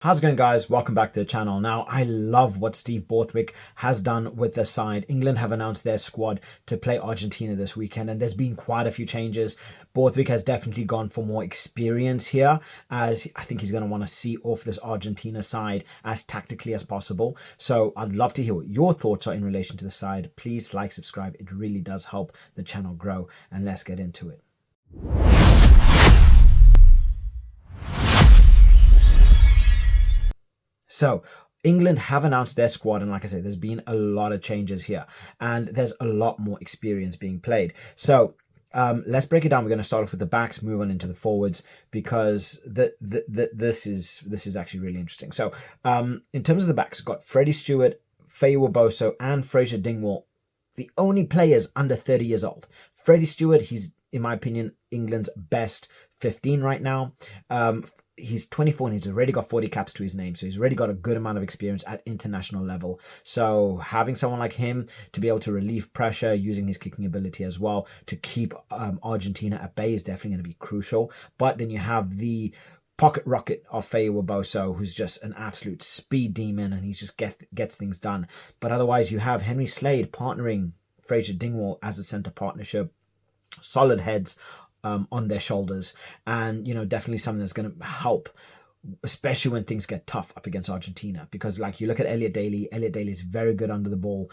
How's it going, guys? Welcome back to the channel. Now, I love what Steve Borthwick has done with the side. England have announced their squad to play Argentina this weekend, and there's been quite a few changes. Borthwick has definitely gone for more experience here, as I think he's going to want to see off this Argentina side as tactically as possible. So I'd love to hear what your thoughts are in relation to the side. Please like, subscribe. It really does help the channel grow, and let's get into it. So England have announced their squad, and like I said, there's been a lot of changes here, and there's a lot more experience being played. So let's break it down. We're going to start off with the backs, move on into the forwards, because this is actually really interesting. So in terms of the backs, we've got Freddie Stewart, Faye Boso, and Fraser Dingwall, the only players under 30 years old. Freddie Stewart, he's, in my opinion, England's best 15 right now. He's 24 and he's already got 40 caps to his name. So he's already got a good amount of experience at international level. So having someone like him to be able to relieve pressure using his kicking ability as well to keep Argentina at bay is definitely going to be crucial. But then you have the pocket rocket of Faye Boso, who's just an absolute speed demon, and he just gets things done. But otherwise, you have Henry Slade partnering Fraser Dingwall as a centre partnership. Solid heads on their shoulders, and definitely something that's going to help, especially when things get tough up against Argentina. Because like you look at Elliot Daly is very good under the ball.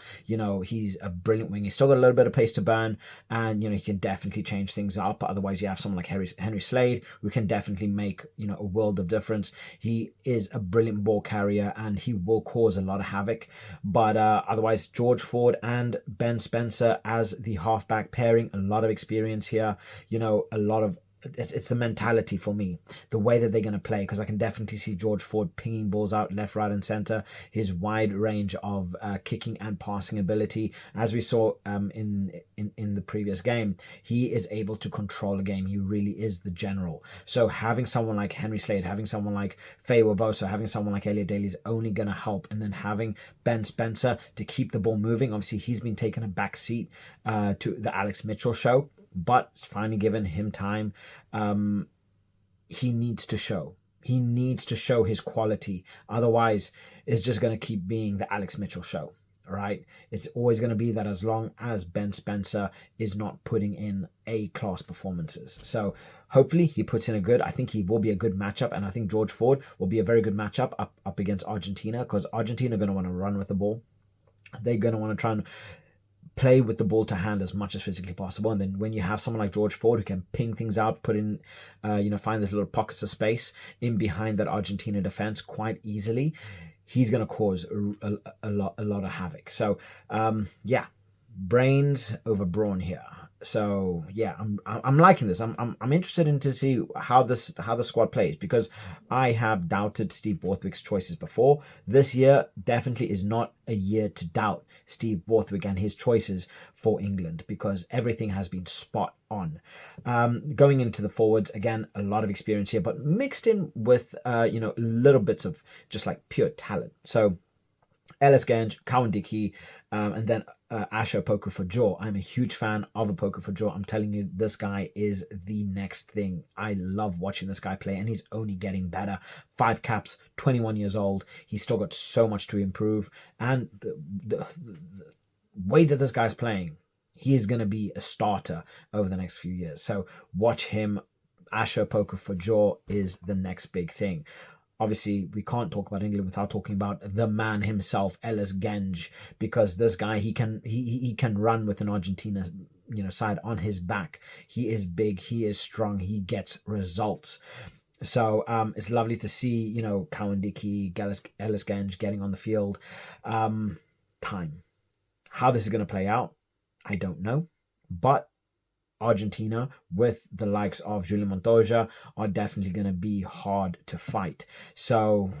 He's a brilliant wing. He's still got a little bit of pace to burn, and he can definitely change things up. Otherwise, you have someone like Henry Slade, who can definitely make a world of difference. He is a brilliant ball carrier, and he will cause a lot of havoc. But otherwise, George Ford and Ben Spencer as the halfback pairing, a lot of experience here. A lot of it's the mentality for me, the way that they're going to play, because I can definitely see George Ford pinging balls out left, right, and center. His wide range of kicking and passing ability, as we saw in the previous game, he is able to control a game. He really is the general. So having someone like Henry Slade, having someone like Faye Boso, having someone like Elliot Daly is only going to help. And then having Ben Spencer to keep the ball moving. Obviously, he's been taking a back seat to the Alex Mitchell show, but it's finally given him time. He needs to show. He needs to show his quality. Otherwise, it's just going to keep being the Alex Mitchell show, right? It's always going to be that as long as Ben Spencer is not putting in A-class performances. So hopefully he puts in a good, I think he will be a good matchup, and I think George Ford will be a very good matchup up against Argentina, because Argentina are going to want to run with the ball. They're going to want to try and play with the ball to hand as much as physically possible. And then when you have someone like George Ford who can ping things out, put in, find those little pockets of space in behind that Argentina defense quite easily, he's going to cause a lot of havoc. So, brains over brawn here. So yeah, I'm liking this. I'm interested in to see how the squad plays, because I have doubted Steve Borthwick's choices before. This year definitely is not a year to doubt Steve Borthwick and his choices for England, because everything has been spot on. Going into the forwards, again, a lot of experience here, but mixed in with little bits of just like pure talent. So Ellis Genge, Cowan Dickey, and then Asher Opoku for Jaw. I'm a huge fan of Opoku for Jaw. I'm telling you, this guy is the next thing. I love watching this guy play, and he's only getting better. 5 caps, 21 years old. He's still got so much to improve. And the way that this guy's playing, he is going to be a starter over the next few years. So watch him. Asher Opoku for Jaw is the next big thing. Obviously, we can't talk about England without talking about the man himself, Ellis Genge, because this guy, he can run with an Argentina side on his back. He is big, he is strong, he gets results. So it's lovely to see Cowan Dickey, Ellis Genge getting on the field. Time. How this is going to play out, I don't know, but Argentina, with the likes of Julian Montoya, are definitely going to be hard to fight. So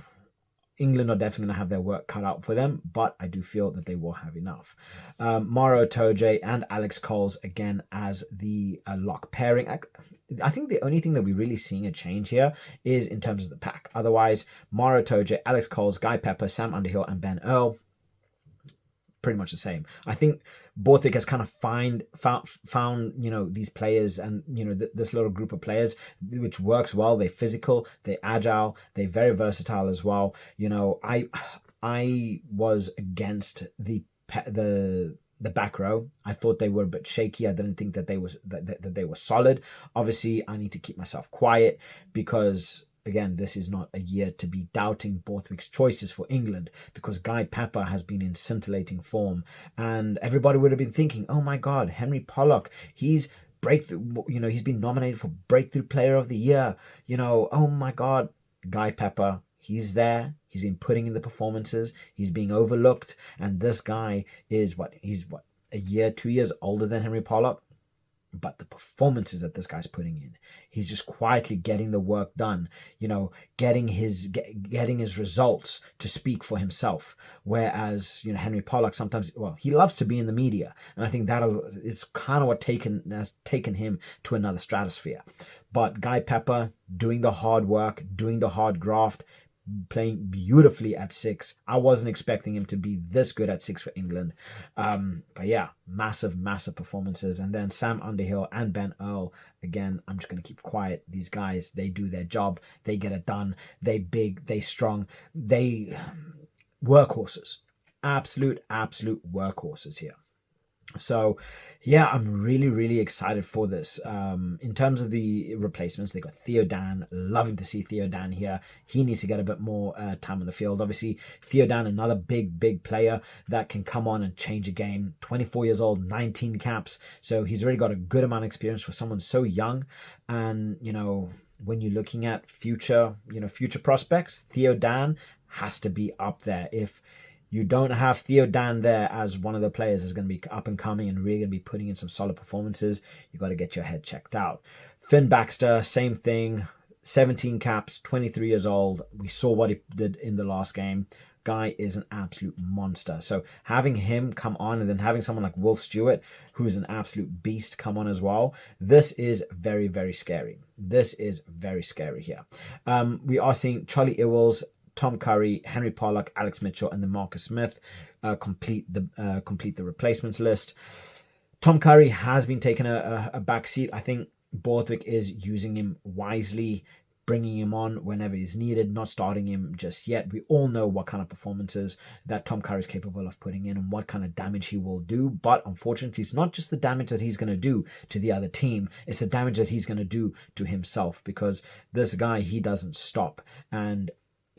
England are definitely going to have their work cut out for them, but I do feel that they will have enough. Maro Itoje and Alex Coles again as the lock pairing. I think the only thing that we're really seeing a change here is in terms of the pack. Otherwise, Maro Itoje, Alex Coles, Guy Pepper, Sam Underhill, and Ben Earl, pretty much the same. I think Borthwick has kind of found these players and this little group of players which works well. They're physical, they're agile, they're very versatile as well. I was against the back row. I thought they were a bit shaky. I didn't think that they were solid. Obviously, I need to keep myself quiet because, again, this is not a year to be doubting Borthwick's choices for England, because Guy Pepper has been in scintillating form, and everybody would have been thinking, oh my God, Henry Pollock, he's been nominated for Breakthrough Player of the Year. Oh my God, Guy Pepper, he's there. He's been putting in the performances. He's being overlooked. And this guy is a year, 2 years older than Henry Pollock. But the performances that this guy's putting in, he's just quietly getting the work done, getting his results to speak for himself. Whereas, Henry Pollock sometimes, he loves to be in the media. And I think that is kind of what has taken him to another stratosphere. But Guy Pepper doing the hard work, doing the hard graft, playing beautifully at 6. I wasn't expecting him to be this good at 6 for England. But yeah, massive performances. And then Sam Underhill and Ben Earl, again, I'm just going to keep quiet. These guys, they do their job. They get it done. They big, they strong. They workhorses. Absolute workhorses here. So, yeah, I'm really excited for this. In terms of the replacements, they got Theo Dan. Loving to see Theo Dan here. He needs to get a bit more time on the field. Obviously, Theo Dan, another big player that can come on and change a game. 24 years old, 19 caps. So he's already got a good amount of experience for someone so young. And, when you're looking at future prospects, Theo Dan has to be up there. If you don't have Theo Dan there as one of the players that's going to be up and coming and really going to be putting in some solid performances, you got to get your head checked out. Finn Baxter, same thing, 17 caps, 23 years old. We saw what he did in the last game. Guy is an absolute monster. So having him come on and then having someone like Will Stewart, who's an absolute beast, come on as well, this is very scary. This is very scary here. We are seeing Charlie Ewells, Tom Curry, Henry Pollock, Alex Mitchell, and then Marcus Smith complete the replacements list. Tom Curry has been taking a back seat. I think Borthwick is using him wisely, bringing him on whenever he's needed, not starting him just yet. We all know what kind of performances that Tom Curry is capable of putting in and what kind of damage he will do. But unfortunately, it's not just the damage that he's going to do to the other team. It's the damage that he's going to do to himself, because this guy, he doesn't stop. And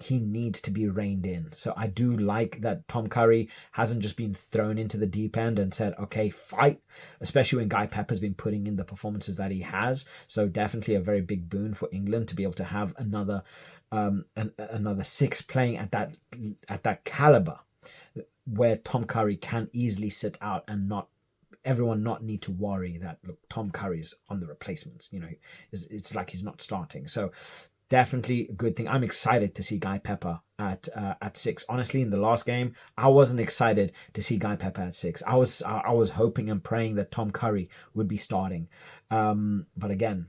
he needs to be reined in. So I do like that Tom Curry hasn't just been thrown into the deep end and said, okay, fight, especially when Guy Pepper's been putting in the performances that he has. So definitely a very big boon for England to be able to have another 6 playing at that caliber, where Tom Curry can easily sit out and everyone not need to worry that, look, Tom Curry's on the replacements. It's like he's not starting. So definitely a good thing. I'm excited to see Guy Pepper at 6. Honestly, in the last game, I wasn't excited to see Guy Pepper at 6. I was hoping and praying that Tom Curry would be starting. But again,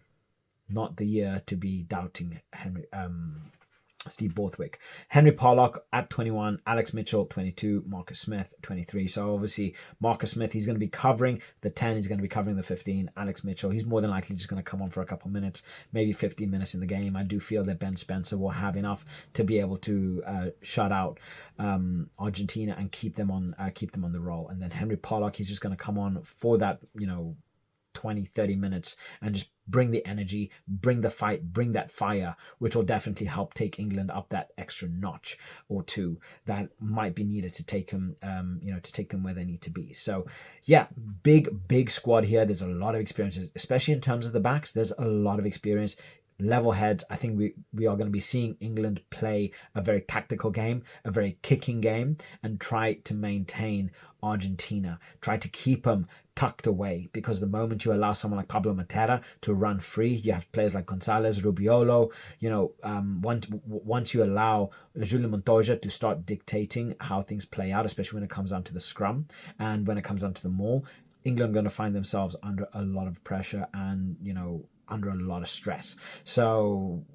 not the year to be doubting Steve Borthwick. Henry Pollock at 21, Alex Mitchell 22, Marcus Smith 23. So obviously Marcus Smith, he's going to be covering the 10, he's going to be covering the 15. Alex Mitchell, he's more than likely just going to come on for a couple minutes, maybe 15 minutes in the game. I do feel that Ben Spencer will have enough to be able to shut out Argentina and keep them on the roll. And then Henry Pollock, he's just going to come on for that 20-30 minutes and just bring the energy, bring the fight, bring that fire, which will definitely help take England up that extra notch or two that might be needed to take them where they need to be. So yeah, big squad here. There's a lot of experience, especially in terms of the backs. There's a lot of experience. Level heads. I think we are going to be seeing England play a very tactical game, a very kicking game, and try to maintain Argentina, try to keep them tucked away, because the moment you allow someone like Pablo Matera to run free, you have players like Gonzalez, Rubiolo, once you allow Julio Montoya to start dictating how things play out, especially when it comes down to the scrum and when it comes down to the maul, England are going to find themselves under a lot of pressure and, under a lot of stress. So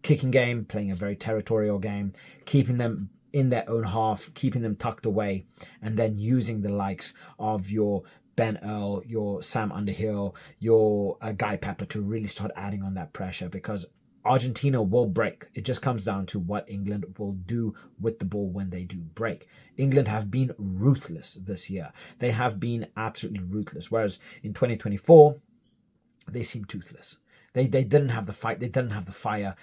kicking game, playing a very territorial game, keeping them in their own half, keeping them tucked away, and then using the likes of your Ben Earl, your Sam Underhill, your Guy Pepper to really start adding on that pressure, because Argentina will break. It just comes down to what England will do with the ball when they do break. England have been ruthless this year. They have been absolutely ruthless. Whereas in 2024, they seem toothless. They didn't have the fight. They didn't have the fire.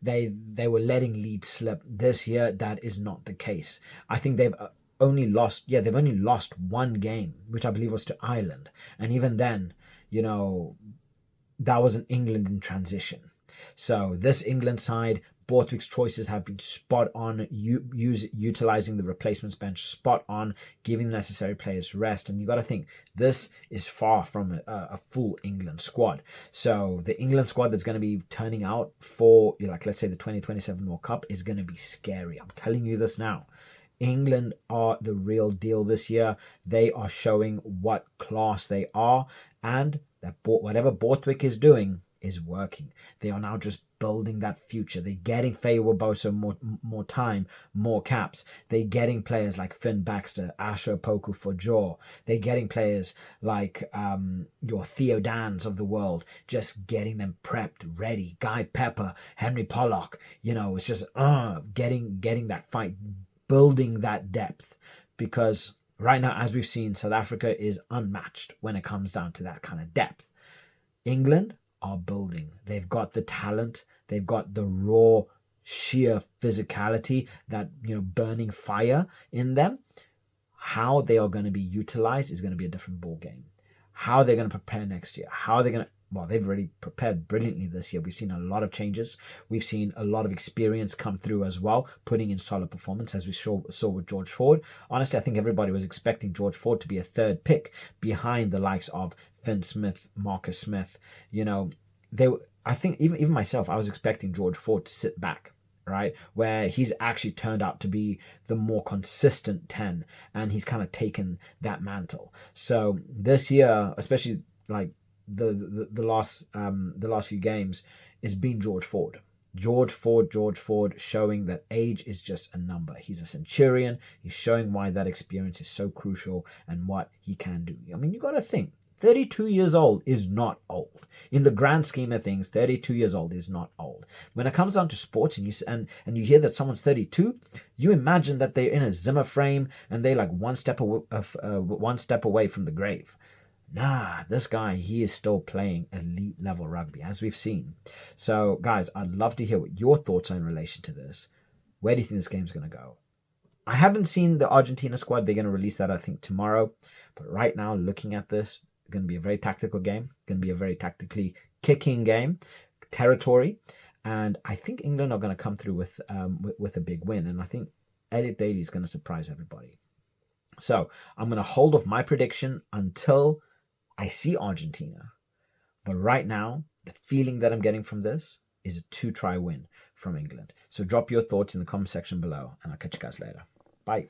They were letting leads slip. This year, that is not the case. I think they've only lost one game, which I believe was to Ireland. And even then, that was an England in transition. So this England side, Borthwick's choices have been spot on, utilizing the replacements bench spot on, giving the necessary players rest. And you got to think, this is far from a full England squad. So the England squad that's going to be turning out for, let's say the 2027 World Cup is going to be scary. I'm telling you this now. England are the real deal this year. They are showing what class they are, and that whatever Borthwick is doing is working. They are now just building that future. They're getting Faye Waboso more time, more caps. They're getting players like Finn Baxter, Asher Poku for jaw. They're getting players like your Theo Dans of the world, just getting them prepped, ready. Guy Pepper, Henry Pollock. It's just getting that fight, building that depth, because right now, as we've seen, South Africa is unmatched when it comes down to that kind of depth. England are building. They've got the talent. They've got the raw, sheer physicality, that burning fire in them. How they are going to be utilized is going to be a different ball game. How they're going to prepare next year. How they're going to they've already prepared brilliantly this year. We've seen a lot of changes. We've seen a lot of experience come through as well, putting in solid performance, as we saw with George Ford. Honestly, I think everybody was expecting George Ford to be a third pick behind the likes of Finn Smith, Marcus Smith. I think even myself, I was expecting George Ford to sit back, right? Where he's actually turned out to be the more consistent 10, and he's kind of taken that mantle. So this year, especially like the last few games, it's been George Ford. George Ford showing that age is just a number. He's a centurion. He's showing why that experience is so crucial and what he can do. I mean, you got to think, 32 years old is not old. In the grand scheme of things, 32 years old is not old. When it comes down to sports and you hear that someone's 32, you imagine that they're in a Zimmer frame and they're like one step away from the grave. Nah, this guy, he is still playing elite level rugby, as we've seen. So, guys, I'd love to hear what your thoughts are in relation to this. Where do you think this game's going to go? I haven't seen the Argentina squad. They're going to release that, I think, tomorrow. But right now, looking at this, it's going to be a very tactical game. Going to be a very tactically kicking game, territory. And I think England are going to come through with a big win. And I think Elliot Daly is going to surprise everybody. So, I'm going to hold off my prediction until I see Argentina. But right now, the feeling that I'm getting from this is a 2-try win from England. So drop your thoughts in the comment section below, and I'll catch you guys later. Bye.